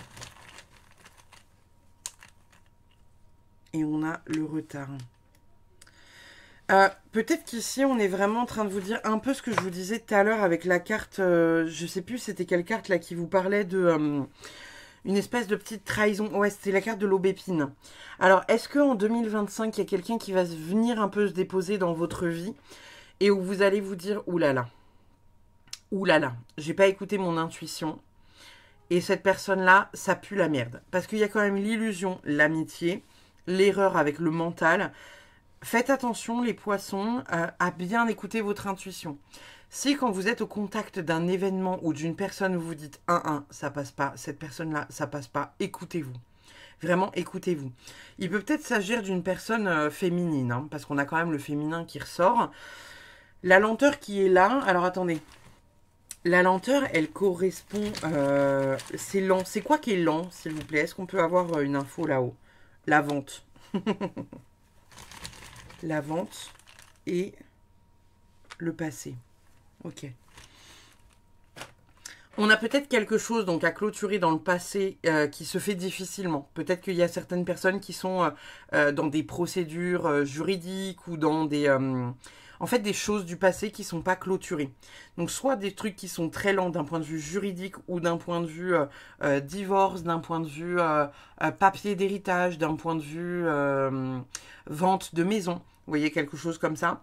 Et on a le retard. Peut-être qu'ici, on est vraiment en train de vous dire un peu ce que je vous disais tout à l'heure avec la carte... je sais plus c'était quelle carte là qui vous parlait de... une espèce de petite trahison. Ouais, c'était la carte de l'aubépine. Alors, est-ce qu'en 2025, il y a quelqu'un qui va venir un peu se déposer dans votre vie et où vous allez vous dire, oulala, j'ai pas écouté mon intuition et cette personne-là, ça pue la merde. Parce qu'il y a quand même l'illusion, l'amitié, l'erreur avec le mental. Faites attention, les poissons, à bien écouter votre intuition. Si quand vous êtes au contact d'un événement ou d'une personne, vous vous dites 1-1, ça passe pas, cette personne-là, ça passe pas, écoutez-vous. Vraiment, écoutez-vous. Il peut peut-être s'agir d'une personne féminine, hein, parce qu'on a quand même le féminin qui ressort. La lenteur qui est là, alors attendez. La lenteur, elle correspond... c'est lent. C'est quoi qui est lent, s'il vous plaît? Est-ce qu'on peut avoir une info là-haut? La vente. La vente et le passé. Ok. On a peut-être quelque chose donc à clôturer dans le passé qui se fait difficilement. Peut-être qu'il y a certaines personnes qui sont dans des procédures juridiques ou dans des... en fait, des choses du passé qui ne sont pas clôturées. Donc, soit des trucs qui sont très lents d'un point de vue juridique ou d'un point de vue divorce, d'un point de vue papier d'héritage, d'un point de vue vente de maison. Vous voyez, quelque chose comme ça.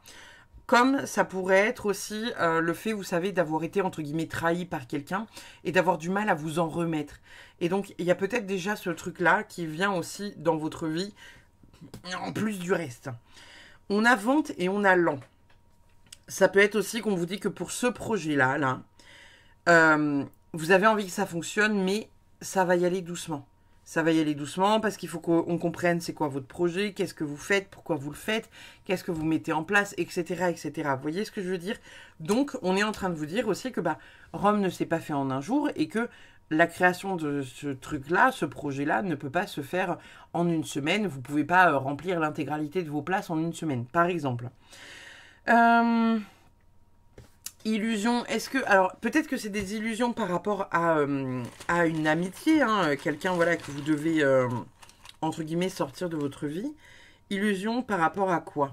Comme ça pourrait être aussi le fait, vous savez, d'avoir été, entre guillemets, trahi par quelqu'un et d'avoir du mal à vous en remettre. Et donc, il y a peut-être déjà ce truc-là qui vient aussi dans votre vie, en plus du reste. On a vente et on a lent. Ça peut être aussi qu'on vous dit que pour ce projet-là, vous avez envie que ça fonctionne, mais ça va y aller doucement. Ça va y aller doucement parce qu'il faut qu'on comprenne c'est quoi votre projet, qu'est-ce que vous faites, pourquoi vous le faites, qu'est-ce que vous mettez en place, etc., etc. Vous voyez ce que je veux dire? Donc, on est en train de vous dire aussi que Rome ne s'est pas fait en un jour et que la création de ce truc-là, ce projet-là, ne peut pas se faire en une semaine. Vous ne pouvez pas remplir l'intégralité de vos places en une semaine, par exemple. Illusion, est-ce que... Alors, peut-être que c'est des illusions par rapport à une amitié, hein, quelqu'un, voilà, que vous devez entre guillemets, sortir de votre vie. Illusion par rapport à quoi?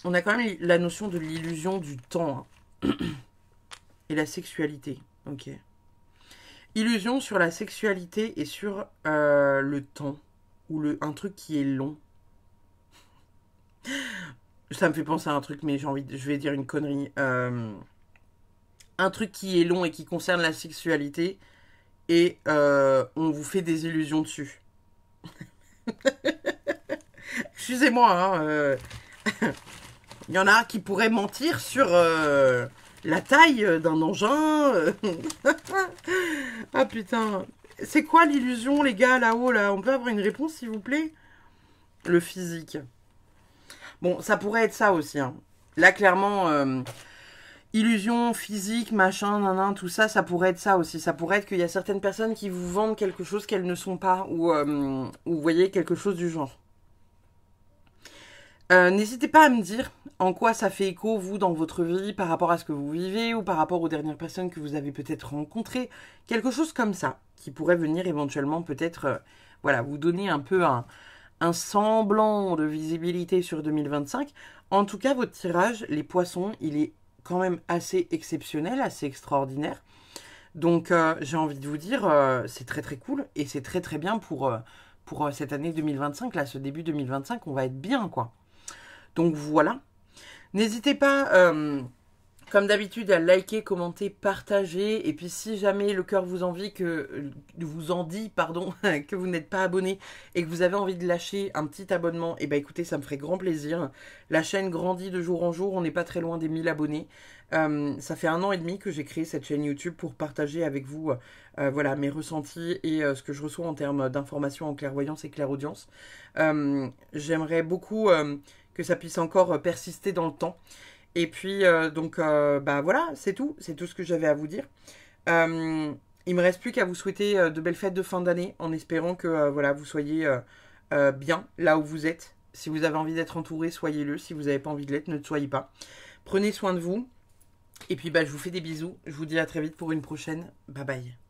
On a quand même la notion de l'illusion du temps. Hein. Et la sexualité. Ok. Illusion sur la sexualité et sur le temps. Ou un truc qui est long. Ça me fait penser à un truc, mais je vais dire une connerie. Un truc qui est long et qui concerne la sexualité. Et on vous fait des illusions dessus. Excusez-moi, hein. Il y en a qui pourraient mentir sur la taille d'un engin. Ah putain. C'est quoi l'illusion, les gars, là-haut, là? On peut avoir une réponse, s'il vous plaît? Le physique. Bon, ça pourrait être ça aussi. Hein. Là, clairement, illusion, physique, machin, nanan, tout ça, ça pourrait être ça aussi. Ça pourrait être qu'il y a certaines personnes qui vous vendent quelque chose qu'elles ne sont pas. Ou vous voyez, quelque chose du genre. N'hésitez pas à me dire en quoi ça fait écho, vous, dans votre vie, par rapport à ce que vous vivez, ou par rapport aux dernières personnes que vous avez peut-être rencontrées. Quelque chose comme ça, qui pourrait venir éventuellement peut-être, voilà, vous donner un peu un semblant de visibilité sur 2025. En tout cas, votre tirage, les poissons, il est quand même assez exceptionnel, assez extraordinaire. Donc, j'ai envie de vous dire, c'est très très cool, et c'est très très bien pour cette année 2025, là, ce début 2025, on va être bien, quoi. Donc voilà. N'hésitez pas, comme d'habitude, à liker, commenter, partager. Et puis si jamais le cœur vous en dit, que vous n'êtes pas abonné et que vous avez envie de lâcher un petit abonnement, et ben écoutez, ça me ferait grand plaisir. La chaîne grandit de jour en jour, on n'est pas très loin des 1000 abonnés. Ça fait 1 an et demi que j'ai créé cette chaîne YouTube pour partager avec vous voilà, mes ressentis et ce que je reçois en termes d'informations en clairvoyance et clairaudience. J'aimerais beaucoup que ça puisse encore persister dans le temps. Et puis, bah voilà, c'est tout ce que j'avais à vous dire. Il me reste plus qu'à vous souhaiter de belles fêtes de fin d'année, en espérant que voilà, vous soyez bien là où vous êtes. Si vous avez envie d'être entouré, soyez-le. Si vous n'avez pas envie de l'être, ne le soyez pas. Prenez soin de vous. Et puis, bah, je vous fais des bisous. Je vous dis à très vite pour une prochaine. Bye bye.